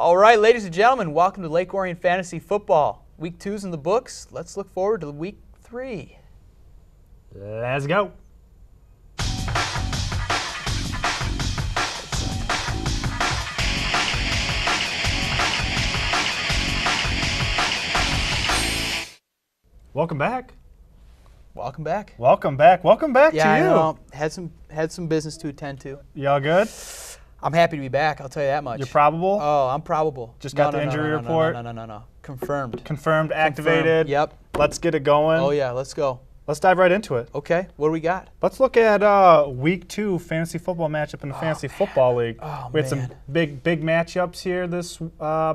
All right, ladies and gentlemen, welcome to Lake Orion Fantasy Football. Week 2's in the books. Let's look forward to Week 3. Let's go. Welcome back. Welcome back. Welcome back. Welcome back to you. Yeah, I know. Had some business to attend to. Y'all good? I'm happy to be back, I'll tell you that much. You're probable? Oh, I'm probable. Just got the injury report? No. Confirmed. Confirmed, activated. Yep. Let's get it going. Oh, yeah, let's go. Let's dive right into it. Okay, what do we got? Let's look at Week 2 fantasy football matchup in the Fantasy Football League. We had some big matchups here this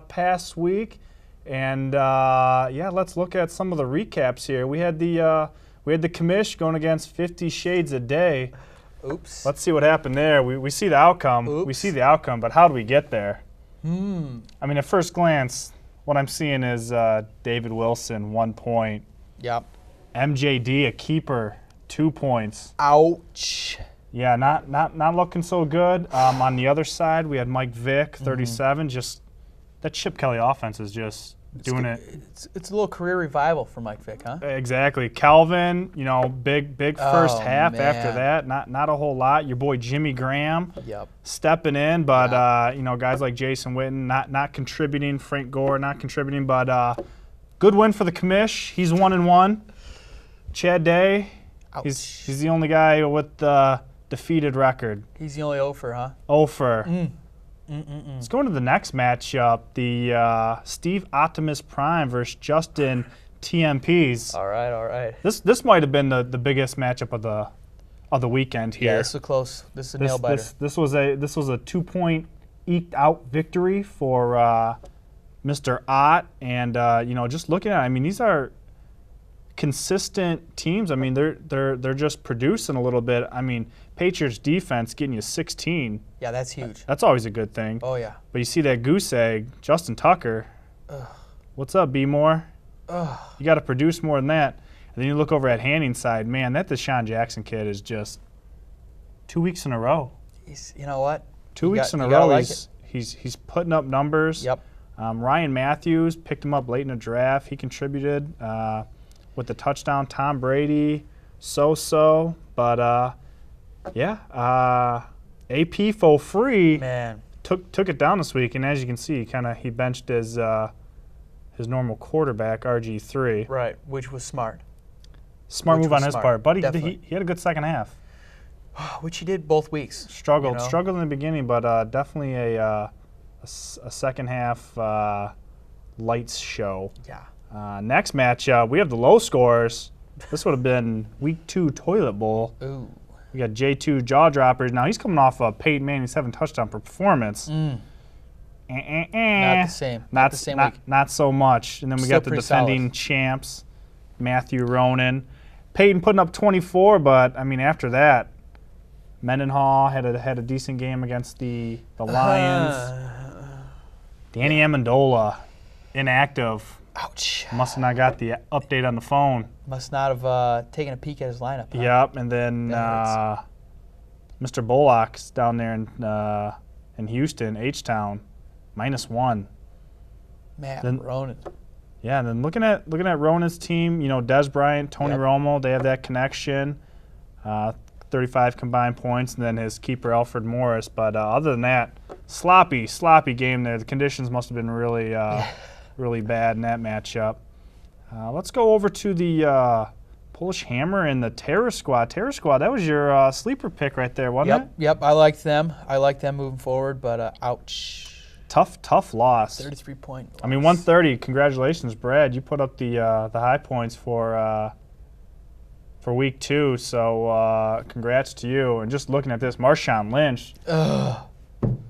past week. And, yeah, let's look at some of the recaps here. We had the commish going against 50 Shades a Day. Oops. Let's see what happened there. We see the outcome. Oops. We see the outcome, but how do we get there? I mean, at first glance, what I'm seeing is David Wilson, 1 point. Yep. MJD, a keeper, 2 points. Ouch. Yeah, not looking so good. On the other side, we had Mike Vick, 37. Just that Chip Kelly offense is just doing it. It's a little career revival for Mike Vick, huh? Exactly. Calvin, big first half. Man. After that, not a whole lot. Your boy Jimmy Graham, Yep. stepping in, but guys like Jason Witten not contributing. Frank Gore not contributing, but good win for the commish. He's 1-1. Chad Day, he's the only guy with the defeated record. He's the only Ofer, huh? Ofer. Let's go into the next matchup, the Steve Optimus Prime versus Justin TMPs. All right. This might have been the biggest matchup of the weekend here. Yeah, this was close. This is a nail biter. This was a 2-point eked out victory for Mr. Ott, and just looking at it, I mean, these are consistent teams. I mean, they're just producing a little bit. I mean, Patriots defense getting you 16. Yeah, that's huge. That's always a good thing. Oh, yeah. But you see that goose egg, Justin Tucker. Ugh. What's up, B. Moore? Ugh. You got to produce more than that. And then you look over at Hanning's side. Man, that Deshaun Jackson kid is just 2 weeks in a row. You know what? 2 weeks in a row. He's putting up numbers. Yep. Ryan Matthews picked him up late in the draft. He contributed with the touchdown. Tom Brady, so. But, AP for free. Man. Took it down this week, and as you can see, he benched his normal quarterback, RG3. Right, which was smart. Smart move on his part. But he had a good second half. Which he did both weeks. Struggled in the beginning, but definitely a second half lights show. Yeah. Next matchup, we have the low scores. This would have been Week 2 Toilet Bowl. Ooh. We got J2 Jaw Droppers. Now he's coming off a Peyton Manning 7 touchdown per performance. Not the same. Not the same week. Not so much. And then we got the defending champs, Matthew Ronan. Peyton putting up 24, but I mean after that, Mendenhall had a decent game against the Lions. Danny Amendola, inactive. Ouch. Must have not got the update on the phone. Must not have taken a peek at his lineup. Huh? Yep, and then Mr. Bullock's down there in Houston, H-Town, -1. Man, Ronan. Yeah, and then looking at Ronan's team, Des Bryant, Tony Romo, they have that connection. 35 combined points, and then his keeper Alfred Morris. But other than that, sloppy game there. The conditions must have been really really bad in that matchup. Let's go over to the Polish Hammer and the Terror Squad. Terror Squad, that was your sleeper pick right there, wasn't it? Yep, I liked them. I like them moving forward, but ouch. Tough loss. 33-point loss. I mean, 130. Congratulations, Brad. You put up the high points for Week 2, so congrats to you. And just looking at this, Marshawn Lynch.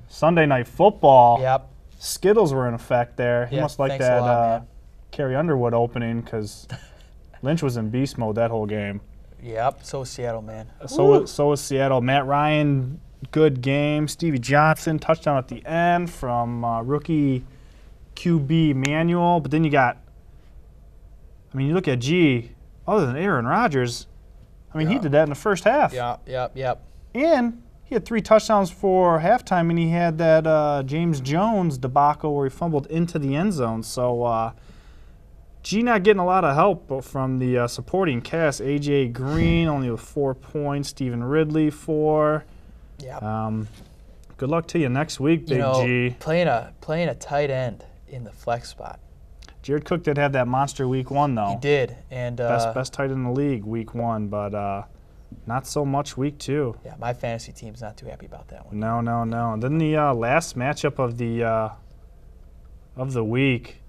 Sunday Night Football. Yep. Skittles were in effect there. He must like that Carrie Underwood opening because Lynch was in beast mode that whole game. Yep, so was Seattle, man. So was Seattle. Matt Ryan, good game. Stevie Johnson, touchdown at the end from rookie QB Manuel. But then you look at other than Aaron Rodgers, he did that in the first half. Yep. And he had 3 touchdowns for halftime, and he had that James Jones debacle where he fumbled into the end zone. So G not getting a lot of help from the supporting cast. A.J. Green only with 4 points. Stephen Ridley 4. Yeah. Good luck to you next week, Big G. Playing a tight end in the flex spot. Jared Cook did have that monster week 1, though. He did, and best tight end in the league week 1, but not so much week 2. Yeah, my fantasy team's not too happy about that one. No. And then the last matchup of the week,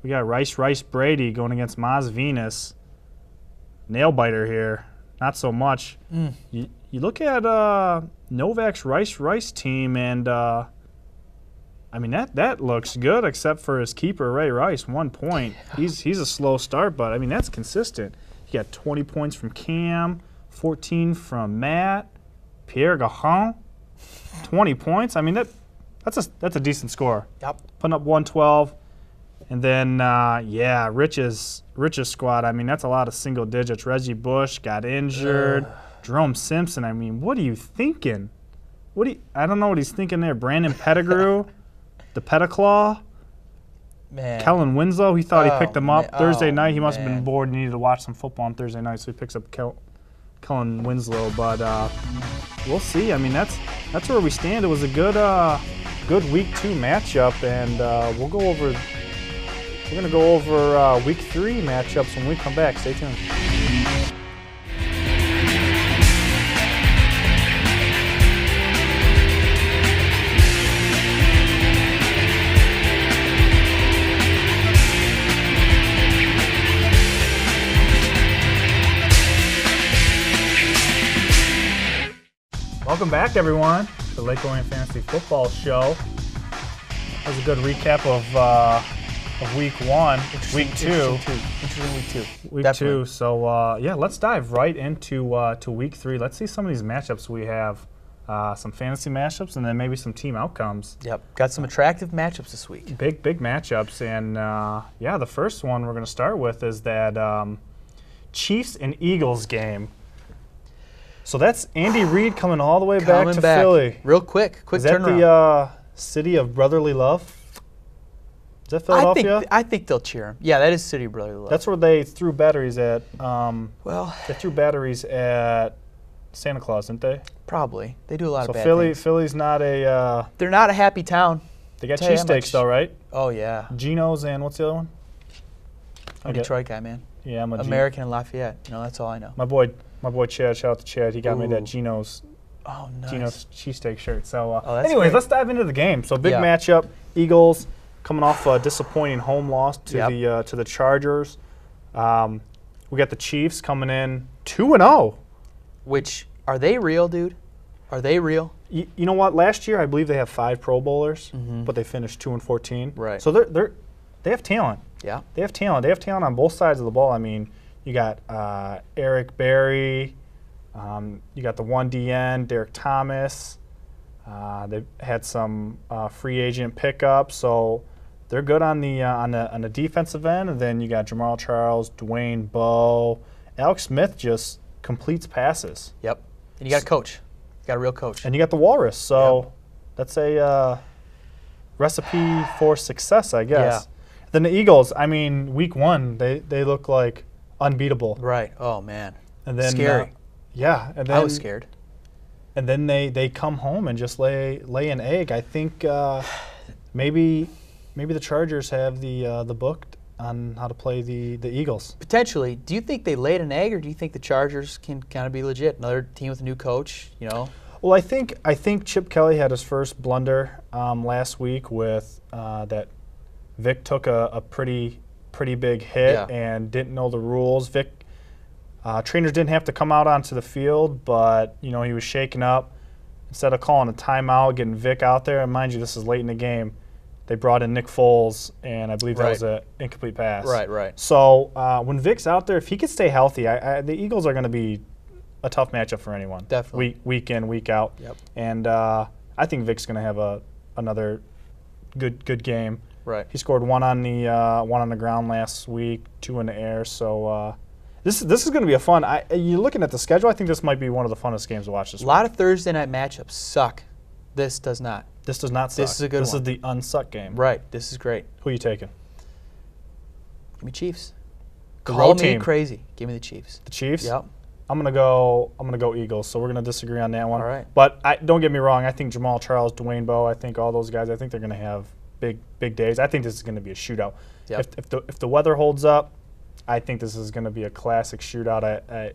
we got Rice Brady going against Maz Venus. Nail biter here, not so much. You look at Novak's Rice team, and I mean that looks good, except for his keeper Ray Rice, 1 point. He's a slow start, but I mean that's consistent. He got 20 points from Cam, 14 from Matt, Pierre Gahan, 20 points. I mean that's a decent score. Yep. Putting up 112, and then Rich's squad. I mean that's a lot of single digits. Reggie Bush got injured. Jerome Simpson. I mean, what are you thinking? I don't know what he's thinking there. Brandon Pettigrew. The Petticlaw, Man. Kellen Winslow, he thought he picked him up Thursday night. He must have been man. bored and needed to watch some football on Thursday night, so he picks up Kellen Winslow. But we'll see. I mean, that's where we stand. It was a good week 2 matchup, and we're going to go over week 3 matchups when we come back. Stay tuned. Welcome back, everyone, to the Lake Orion Fantasy Football Show. That was a good recap of Week 1, Week 2. Interesting Week 2. Week Definitely. 2. So, let's dive right into to Week 3. Let's see some of these matchups we have. Some fantasy matchups, and then maybe some team outcomes. Yep. Got some attractive matchups this week. Big matchups. And, the first one we're going to start with is that Chiefs and Eagles game. So that's Andy Reid coming all the way back to Philly. Real quick turnaround. Is that the city of brotherly love? Is that Philadelphia? I think they'll cheer him. Yeah, that is City of Brotherly Love. That's where they threw batteries at. They threw batteries at Santa Claus, didn't they? Probably. They do a lot of bad things. Philly's not a. They're not a happy town. They got cheesesteaks though, right? Oh yeah. Geno's and what's the other one? I'm a Detroit guy, man. Yeah, I'm a American and Lafayette. That's all I know. My boy Chad, shout out to Chad. He got me that Geno's. Oh, nice. Geno's cheesesteak shirt. So, anyways, great. Let's dive into the game. So, big matchup. Eagles coming off a disappointing home loss to the Chargers. We got the Chiefs coming in 2-0. Which, are they real, dude? Are they real? You know what? Last year, I believe they have 5 Pro Bowlers, but they finished 2-14. Right. So they have talent. Yeah. They have talent. They have talent on both sides of the ball. I mean, you got Eric Berry. You got the 1DN, Derek Thomas. They've had some free agent pickups, so they're good on the defensive end. And then you got Jamal Charles, Dwayne Bowe. Alex Smith just completes passes. Yep. And you got a coach. You got a real coach. And you got the Walrus. So that's a recipe for success, I guess. Yeah. Then the Eagles, I mean, week 1, they look like unbeatable. Right. Oh, man. And then scary. And then I was scared. And then they come home and just lay an egg. I think maybe the Chargers have the book on how to play the Eagles. Potentially. Do you think they laid an egg, or do you think the Chargers can kind of be legit? Another team with a new coach, Well, I think Chip Kelly had his first blunder last week with that Vic took a pretty big hit and didn't know the rules. Vic trainers didn't have to come out onto the field, but he was shaken up. Instead of calling a timeout, getting Vic out there, and mind you, this is late in the game, they brought in Nick Foles, and I believe that was an incomplete pass. Right. So when Vic's out there, if he could stay healthy, the Eagles are going to be a tough matchup for anyone. Definitely. Week in, week out. Yep. And I think Vic's going to have another good game. Right. He scored one on the ground last week, 2 in the air. So, This is going to be a fun. You're looking at the schedule. I think this might be one of the funnest games to watch this week. A lot of Thursday night matchups suck. This does not. This does not suck. This is a good one. This is the unsuck game. Right. This is great. Who are you taking? Give me Chiefs. The Call road me team. crazy. Give me the Chiefs. The Chiefs? Yep. I'm gonna go Eagles. So we're gonna disagree on that one. All right. But don't get me wrong. I think Jamal Charles, Dwayne Bowe, I think all those guys. I think they're gonna have big days. I think this is gonna be a shootout. Yep. If the weather holds up, I think this is gonna be a classic shootout.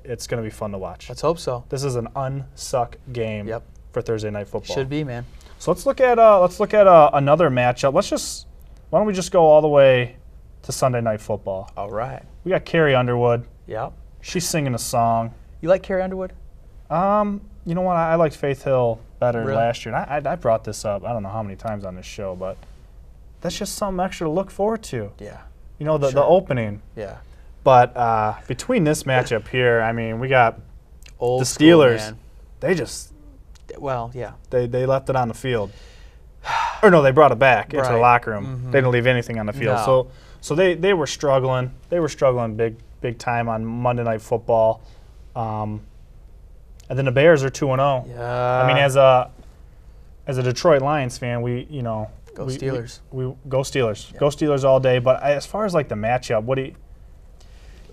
It's gonna be fun to watch. Let's hope so. This is an unsuck game. Yep. For Thursday night football. Should be, man. So let's look at another matchup. Why don't we just go all the way to Sunday night football? All right. We got Carrie Underwood. Yep. She's singing a song. You like Carrie Underwood? You know what? I liked Faith Hill better Really? last year. And I brought this up, I don't know how many times on this show, but that's just something extra to look forward to. Yeah. You know, the Sure. opening. Yeah. But between this matchup here, I mean, we got Old the school, Steelers. man. They just Well, yeah. they left it on the field. Or no, they brought it back into the Right. locker room. Mhm. They didn't leave anything on the field. No. So they were struggling. They were struggling big time on Monday Night Football. And then the Bears are 2-0. Yeah. I mean, as a Detroit Lions fan, Go we Steelers. We go Steelers. Yep. Go Steelers all day. But as far as like the matchup, what do you?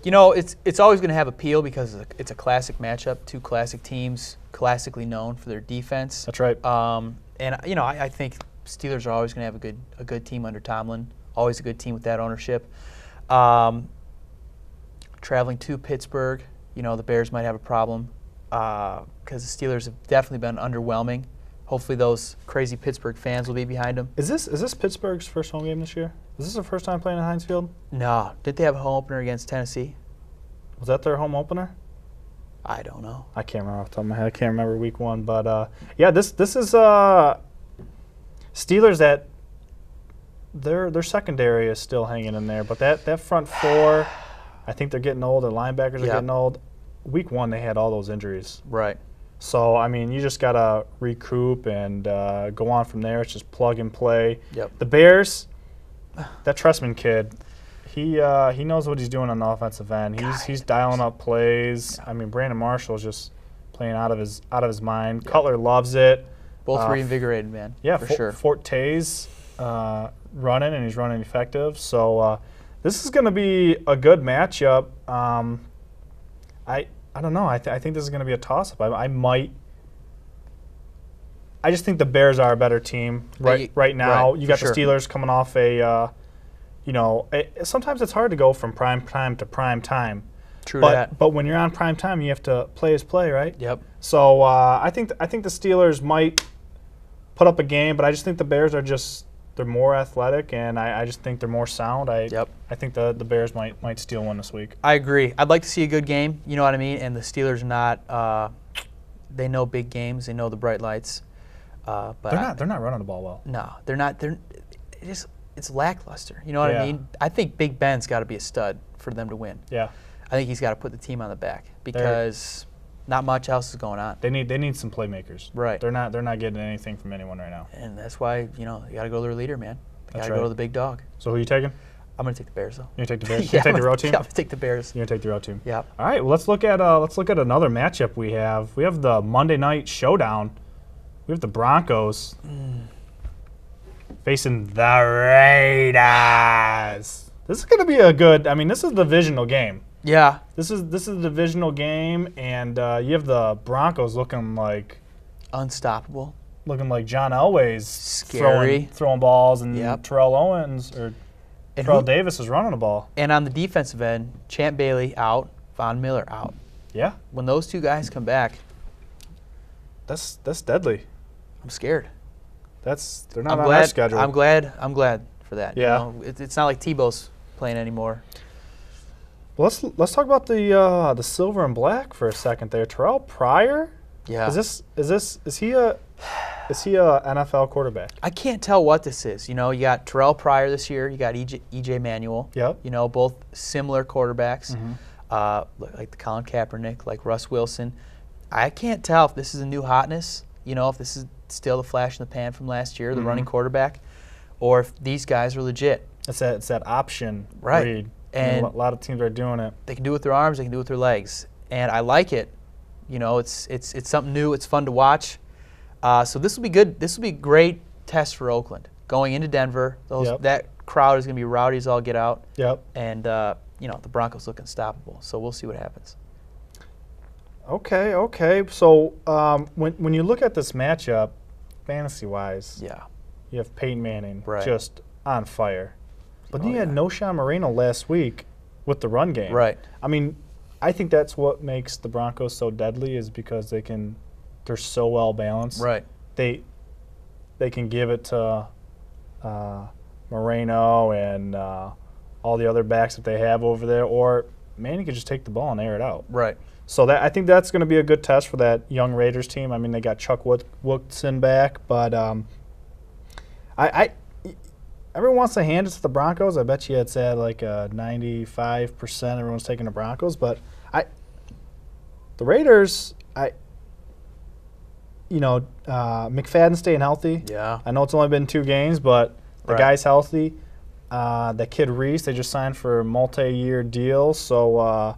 You know, it's always going to have appeal because it's a classic matchup. Two classic teams, classically known for their defense. That's right. And you know, I think Steelers are always going to have a good team under Tomlin. Always a good team with that ownership. Traveling to Pittsburgh, you know, the Bears might have a problem because the Steelers have definitely been underwhelming. Hopefully, those crazy Pittsburgh fans will be behind them. Is this Pittsburgh's first home game this year? Is this their first time playing at Heinz Field? No, did they have a home opener against Tennessee? Was that their home opener? I don't know. I can't remember off the top of my head. I can't remember week one, but yeah, this is Steelers that their secondary is still hanging in there, but that front four, I think they're getting old. Their linebackers are Yep. getting old. Week one, they had all those injuries, Right. so I mean, you just gotta recoup and go on from there. It's just plug and play. Yep. The Bears, that Tressman kid. He knows what he's doing on the offensive end. He's dialing up plays. I mean, Brandon Marshall's just playing out of his mind. Cutler loves it. Both reinvigorated, man. Yeah, for sure. Forte's running, and he's running effective. So this is going to be a good matchup. I don't know. I think this is going to be a toss-up. I just think the Bears are a better team right now. Right, You got for the sure. Steelers coming off sometimes it's hard to go from prime time to prime time. True that. But when you're on prime time, you have to play right? Yep. So I think the Steelers might put up a game, but I just think the Bears are they're more athletic, and I just think they're more sound. I think the Bears might steal one this week. I agree. I'd like to see a good game. You know what I mean? And the Steelers are not. They know big games. They know the bright lights. But They're not running the ball well. No, they're not. It's lackluster. You know what Yeah. I mean? I think Big Ben's got to be a stud for them to win. Yeah. I think he's got to put the team on the back because not much else is going on. They need some playmakers. Right. They're not getting anything from anyone right now. And that's why you got to go to their leader, man. Got That's to go right. to the big dog. So who are you taking? I'm gonna take the Bears though. You gonna take the Bears? Yeah, You take the road team? Yeah, I'm gonna take the Bears. You're gonna take the road team. Yeah. All right. Well, let's look at another matchup we have. We have the Monday night showdown. We have the Broncos facing the Raiders. This is gonna be a good. I mean, this is a divisional game. Yeah. This is a divisional game, and you have the Broncos looking like Unstoppable. John Elway's Scary. throwing balls, and Yep. Terrell Owens or And Terrell who- Davis is running the ball. And on the defensive end, Champ Bailey out, Von Miller out. Yeah, When those two guys come back, that's deadly. I'm scared. They're not I'm on glad. our schedule. I'm glad for that. Yeah. It's not like Tebow's playing anymore. Well, let's talk about the silver and black for a second there. Terrell Pryor. Yeah. Is he a NFL quarterback? I can't tell what this is. You got Terrell Pryor this year. You got EJ Manuel. Yep. Both similar quarterbacks. Mm-hmm. Like the Colin Kaepernick, like Russ Wilson. I can't tell if this is a new hotness. If this is still the flash in the pan from last year, the running quarterback, or if these guys are legit. It's that option Right. read. And a lot of teams are doing it. they can do it with their arms, they can do it with their legs. And I like it. You know, it's something new. It's fun to watch. So this will be good. This will be a great test for Oakland. Going into Denver, that crowd is going to be rowdy as all get out. Yep. And, you know, the Broncos look unstoppable. So we'll see what happens. Okay. So when you look at this matchup, fantasy-wise, you have Peyton Manning just on fire. But then you had Noshawn Moreno last week with the run game. Right. I mean, I think that's what makes the Broncos so deadly is because they're so well balanced. Right. They can give it to Moreno and all the other backs that they have over there, or Manning could just take the ball and air it out. Right. So I think that's going to be a good test for that young Raiders team. I mean, they got Chuck Woodson back, but everyone wants to hand it to the Broncos. I bet you it's at like 95% everyone's taking the Broncos, but the Raiders, McFadden staying healthy. Yeah. I know it's only been 2 games, but the guy's healthy. That kid Reese, they just signed for a multi-year deal, so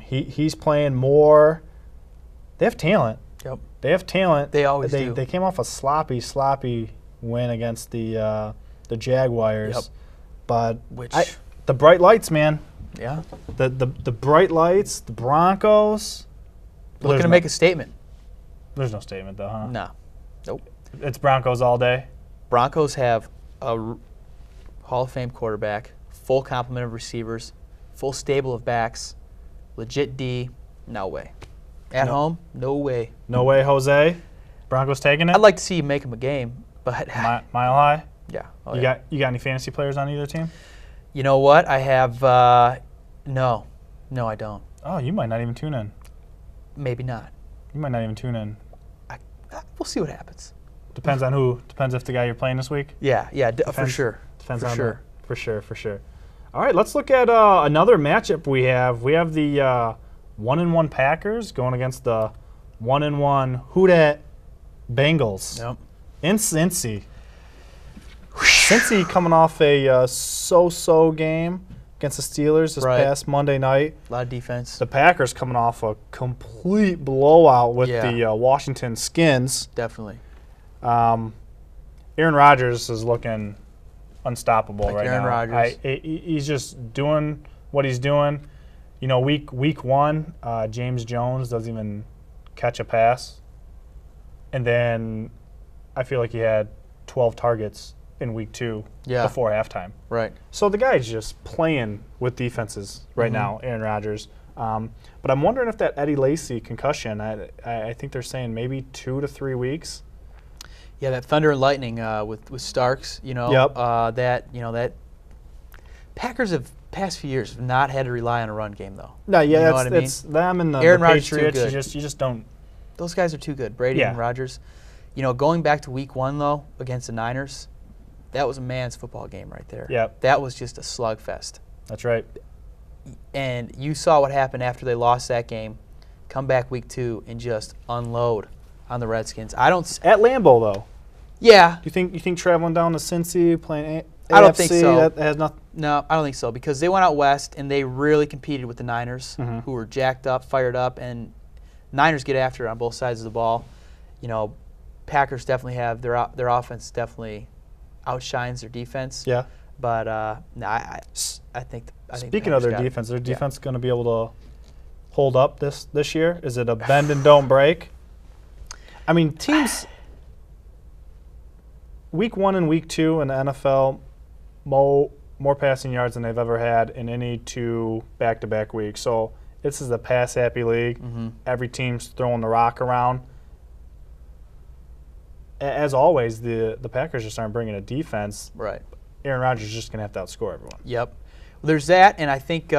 he's playing more. They have talent. Yep. They have talent. They always do. They came off a sloppy win against the Jaguars. Yep. But Which the bright lights, man. Yeah. The bright lights, the Broncos. Looking to make a statement. There's no statement, though, huh? No. Nope. It's Broncos all day. Broncos have a Hall of Fame quarterback, full complement of receivers, full stable of backs, legit D. No way. At home, no way. No way, Jose. Broncos taking it. I'd like to see you make them a game, but Mile high. Yeah. You got any fantasy players on either team? You know what? I have no, I don't. Oh, you might not even tune in. Maybe not. You might not even tune in. We'll see what happens. Depends on who. Depends if the guy you're playing this week. Yeah, for sure. Depends for on sure. For sure. All right, let's look at another matchup we have. We have the 1-1 Packers going against the 1-1 Who Dat Bengals. Yep. In Cincy. Cincy coming off a so-so game against the Steelers this past Monday night. A lot of defense. The Packers coming off a complete blowout with the Washington Skins. Definitely. Aaron Rodgers is looking unstoppable right Aaron now. Rodgers. He's just doing what he's doing. You know, week 1, James Jones doesn't even catch a pass. And then I feel like he had 12 targets in week 2 before halftime. Right. So the guy's just playing with defenses right now, Aaron Rodgers. But I'm wondering if that Eddie Lacy concussion, I think they're saying maybe 2 to 3 weeks. Yeah, that Thunder and Lightning with Starks, that Packers have past few years have not had to rely on a run game though. No, yeah, you know what I mean? it's them and the Patriots. You just don't. Those guys are too good, Brady and Rodgers. You know, going back to week 1 though against the Niners, that was a man's football game right there. Yep. That was just a slugfest. That's right. And you saw what happened after they lost that game. Come back week 2 and just unload on the Redskins. At Lambeau though. Yeah. You think traveling down to Cincy playing AFC, I don't think so. That has nothing. No, I don't think so because they went out west and they really competed with the Niners, who were jacked up, fired up, and Niners get after it on both sides of the ball. You know, Packers definitely have their offense definitely outshines their defense. Yeah. But I think. Speaking of their defense going to be able to hold up this year? Is it a bend and don't break? I mean, teams. Week 1 and week 2 in the NFL, more passing yards than they've ever had in any 2 back-to-back weeks. So this is a pass-happy league. Every team's throwing the rock around. As always, the Packers just aren't bringing a defense. Right. Aaron Rodgers is just going to have to outscore everyone. Yep. Well, there's that, and I think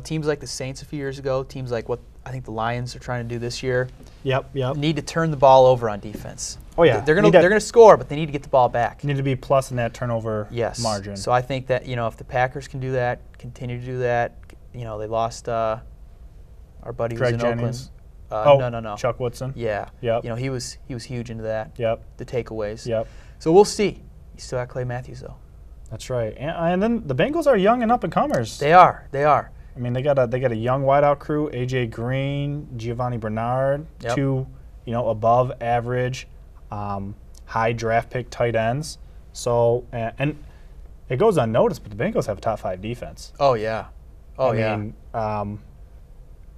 teams like the Saints a few years ago, teams like what I think the Lions are trying to do this year. Yep. Need to turn the ball over on defense. Oh yeah, they're gonna score, but they need to get the ball back. Need to be plus in that turnover margin. So I think that if the Packers can do that, continue to do that. They lost our buddy Greg who's in Jennings. Oakland. No. Chuck Woodson. Yeah. Yep. He was huge into that. Yep. The takeaways. Yep. So we'll see. You still got Clay Matthews though. That's right. And then the Bengals are young and up and comers. They are. They are. I mean, they got a young wideout crew: AJ Green, Giovanni Bernard, Yep. two above average, high draft pick tight ends. So and it goes unnoticed, but the Bengals have a top 5 defense. Oh yeah. Oh I mean,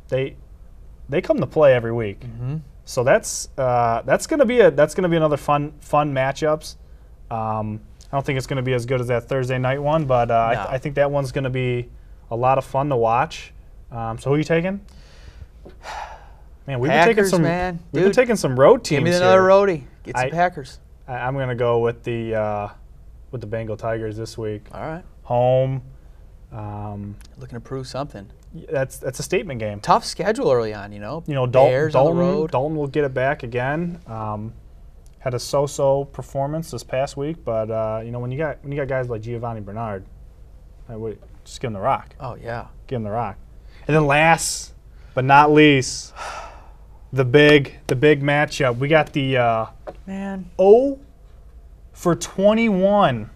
they come to play every week. Mm-hmm. So that's gonna be another fun matchups. I don't think it's gonna be as good as that Thursday night one, but No. I think that one's gonna be a lot of fun to watch. So who are you taking? Man, we've Packers, been man. taking some road teams. Give me here. another roadie. Get some Packers. I'm gonna go with the Bengal Tigers this week. All right. Home. Looking to prove something. That's a statement game. Tough schedule early on, Bears on the road. Dalton will get it back again. Had a so-so performance this past week, but when you got guys like Giovanni Bernard, just give him the rock. Oh yeah. Give him the rock. And then last but not least, the big matchup. We got the 0 for 21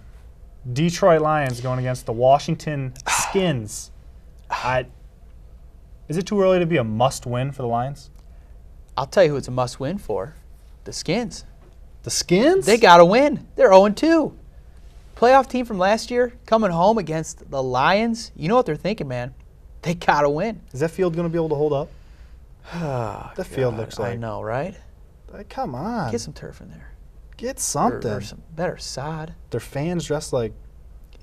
Detroit Lions going against the Washington Skins. Is it too early to be a must-win for the Lions? I'll tell you who it's a must-win for. The Skins. The Skins? They got to win. They're 0-2. Playoff team from last year coming home against the Lions. You know what they're thinking, man. They got to win. Is that field going to be able to hold up? That field looks like. I know, right? Come on. Get some turf in there. Get something. Or some better sod. Their fans dressed like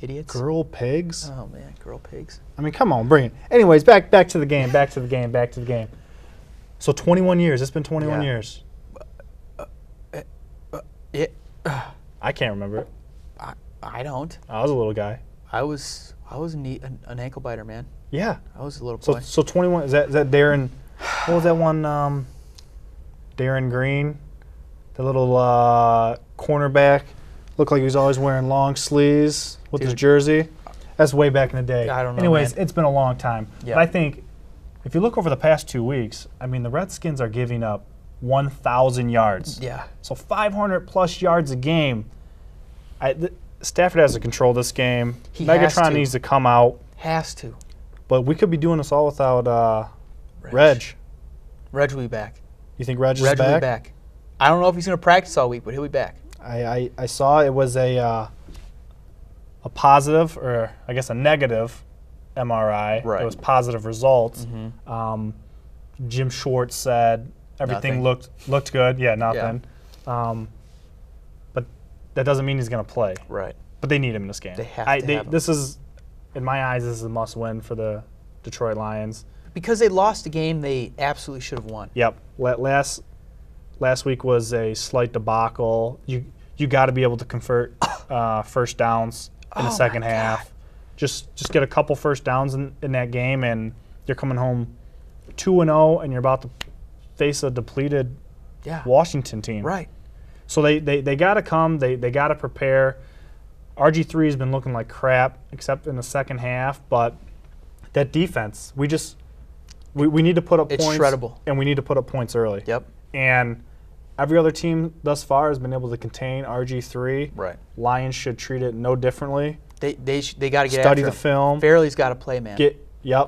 idiots. Girl pigs. Oh, man. Girl pigs. I mean, come on, bring it. Anyways, back to the game. Back to the game. So 21 years. It's been 21 years. I can't remember it. I don't. I was a little guy. I was an ankle biter, man. Yeah. I was a little boy. So 21, is that Darren, what was that one, Darren Green, the little cornerback, looked like he was always wearing long sleeves with his jersey. That's way back in the day. I don't know, Anyways, man. It's been a long time. Yeah. But I think if you look over the past 2 weeks, I mean, the Redskins are giving up 1,000 yards. Yeah. So 500-plus yards a game. Stafford has to control this game. Megatron needs to come out. Has to. But we could be doing this all without Reg. Reg will be back. You think Reg is Reg back? will be back. I don't know if he's going to practice all week, but he'll be back. I saw it was a positive, or I guess a negative MRI. Right. It was positive results. Mm-hmm. Jim Schwartz said everything looked good. Yeah, nothing. Yeah. But that doesn't mean he's going to play. Right. But they need him in this game. They have to have him. This is, in my eyes, this is a must-win for the Detroit Lions. Because they lost a game they absolutely should have won. Yep. Last week was a slight debacle. You got to be able to convert first downs in the second half. Just get a couple first downs in that game, and you're coming home 2-0, and you're about to face a depleted Washington team. Right. So they got to come. They got to prepare. RG3 has been looking like crap, except in the second half. But that defense, we need to put up points. It's shreddable. And we need to put up points early. Yep. And every other team thus far has been able to contain RG3. Right. Lions should treat it no differently. They got to get Study after the him. film. Fairley's got to play, man.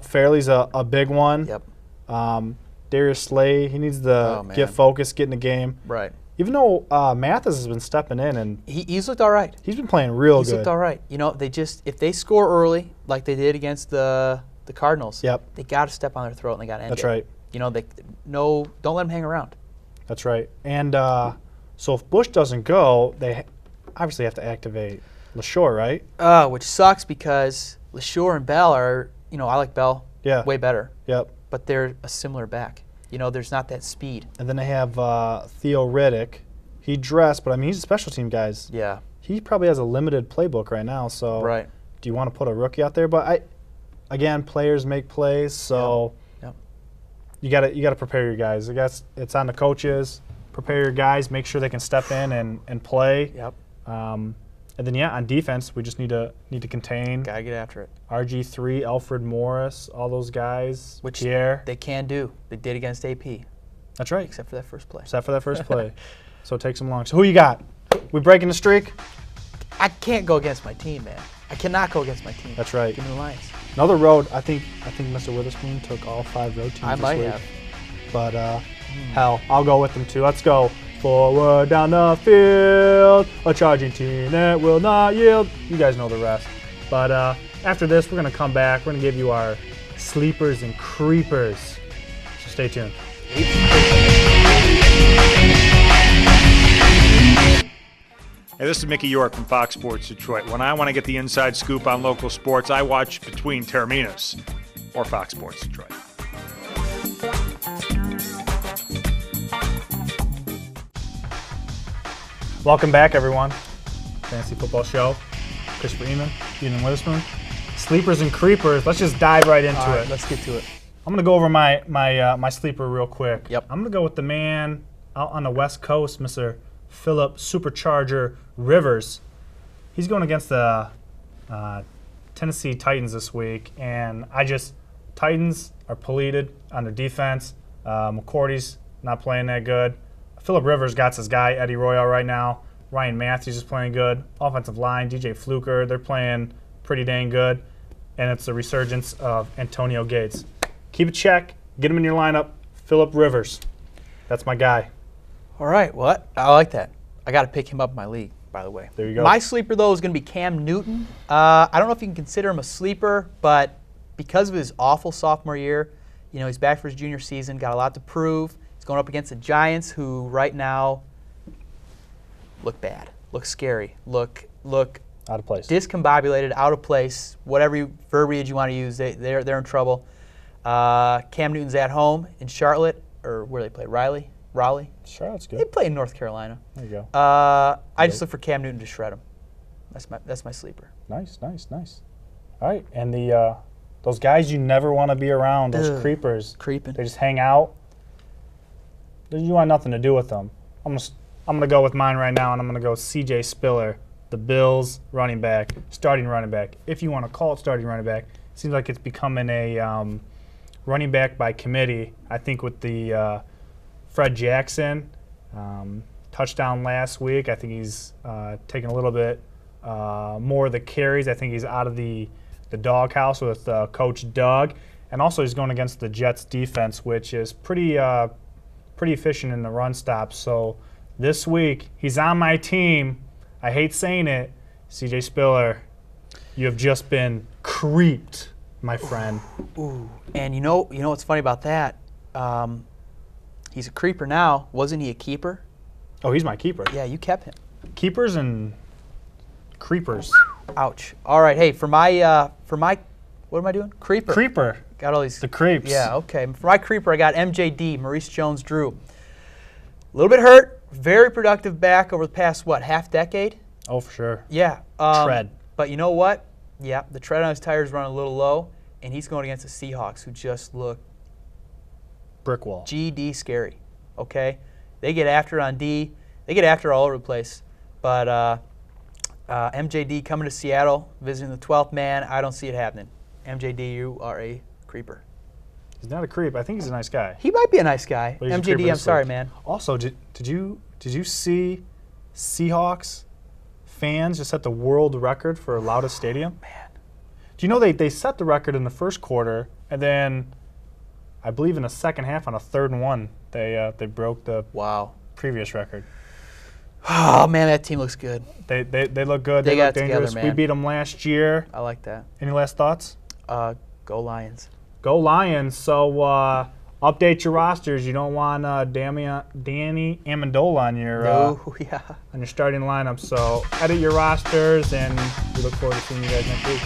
Fairley's a big one. Yep. Darius Slay, he needs to get focused, get in the game. Right. Even though Mathis has been stepping in, and he's looked all right. He's been playing real good. He's looked all right. If they score early, like they did against the Cardinals, they got to step on their throat and they got to end it. That's right. Don't let them hang around. That's right. And so if Bush doesn't go, they obviously have to activate LaShore, right? Which sucks because LaShore and Bell are, I like Bell way better. Yep. But they're a similar back. There's not that speed. And then they have Theo Riddick. He dressed, but he's a special team guy. Yeah. He probably has a limited playbook right now. So do you want to put a rookie out there? But again, players make plays, so you got to prepare your guys. I guess it's on the coaches. Prepare your guys. Make sure they can step in and play. Yep. And then on defense, we just need to contain. Gotta get after it. RG3, Alfred Morris, all those guys. Which Pierre. They can do. They did against AP. That's right. Except for that first play. So it takes them long. So who you got? We breaking the streak? I can't go against my team, man. I cannot go against my team. That's right. Give me the Lions. Another road. I think Mr. Witherspoon took all 5 road teams I this might week. have. But hell, I'll go with them too. Let's go. Forward down the field, a charging team that will not yield. You guys know the rest. But after this, we're going to come back. We're going to give you our sleepers and creepers. So stay tuned. Hey, this is Mickey York from Fox Sports Detroit. When I want to get the inside scoop on local sports, I watch Between Terminus or Fox Sports Detroit. Welcome back, everyone. Fantasy Football Show. Christopher Ehmann Ian Witherspoon. Sleepers and creepers. Let's just dive right into All right, it. let's get to it. I'm going to go over my sleeper real quick. Yep. I'm going to go with the man out on the West Coast, Mr. Philip Supercharger Rivers. He's going against the Tennessee Titans this week, and Titans are polluted on their defense. McCourty's not playing that good. Philip Rivers got his guy, Eddie Royal, right now. Ryan Matthews is playing good. Offensive line, DJ Fluker, they're playing pretty dang good. And it's the resurgence of Antonio Gates. Keep a check. Get him in your lineup. Philip Rivers. That's my guy. All right, well, I like that. I got to pick him up in my league, by the way. There you go. My sleeper, though, is going to be Cam Newton. I don't know if you can consider him a sleeper, but because of his awful sophomore year, he's back for his junior season, got a lot to prove. He's going up against the Giants, who right now look bad, look scary, look Out of place. discombobulated, out of place, whatever verbiage you want to use. They're in trouble. Cam Newton's at home in Charlotte, or where do they play? Raleigh? Charlotte's They good. play in North Carolina. There you go. I just look for Cam Newton to shred him. That's my sleeper. Nice. All right, and those guys you never want to be around, those Ugh. creepers. Creeping. They just hang out. You want nothing to do with them. I'm gonna go with mine right now, and I'm gonna go C.J. Spiller, the Bills starting running back. If you want to call it starting running back, seems like it's becoming a running back by committee. I think with the Fred Jackson touchdown last week, I think he's taking a little bit more of the carries. I think he's out of the doghouse with Coach Doug, and also he's going against the Jets defense, which is pretty efficient in the run stop. So this week he's on my team. I hate saying it, C.J. Spiller. You have just been creeped, my friend. Ooh. And you know what's funny about that? He's a creeper now. Wasn't he a keeper? Oh, he's my keeper. Yeah, you kept him. Keepers and creepers. Ouch. All right, hey, for my what am I doing? Creeper. Creeper. Got all these. The creeps. Yeah, okay. For my creeper, I got MJD, Maurice Jones-Drew. A little bit hurt, very productive back over the past, half decade? Oh, for sure. Yeah. Tread. But you know what? Yeah, the tread on his tires running a little low, and he's going against the Seahawks, who just look Brick wall. GD scary, okay? They get after on D. They get after all over the place. But MJD coming to Seattle, visiting the 12th man, I don't see it happening. MJD, you are a creeper. He's not a creep. I think he's a nice guy. He might be a nice guy. But he's a creeper MJD, I'm this sorry, week. man. Also, did you see Seahawks fans just set the world record for loudest stadium? Man. Do you know they set the record in the first quarter, and then I believe in the second half on a 3rd and 1, they broke the Wow. previous record. Oh, man, that team looks good. They look good. They They got look it together, dangerous. We man. beat them last year. I like that. Any last thoughts? Go Lions. Go Lions. So update your rosters. You don't want Danny Amendola on your Yeah. on your starting lineup. So edit your rosters, and we look forward to seeing you guys next week.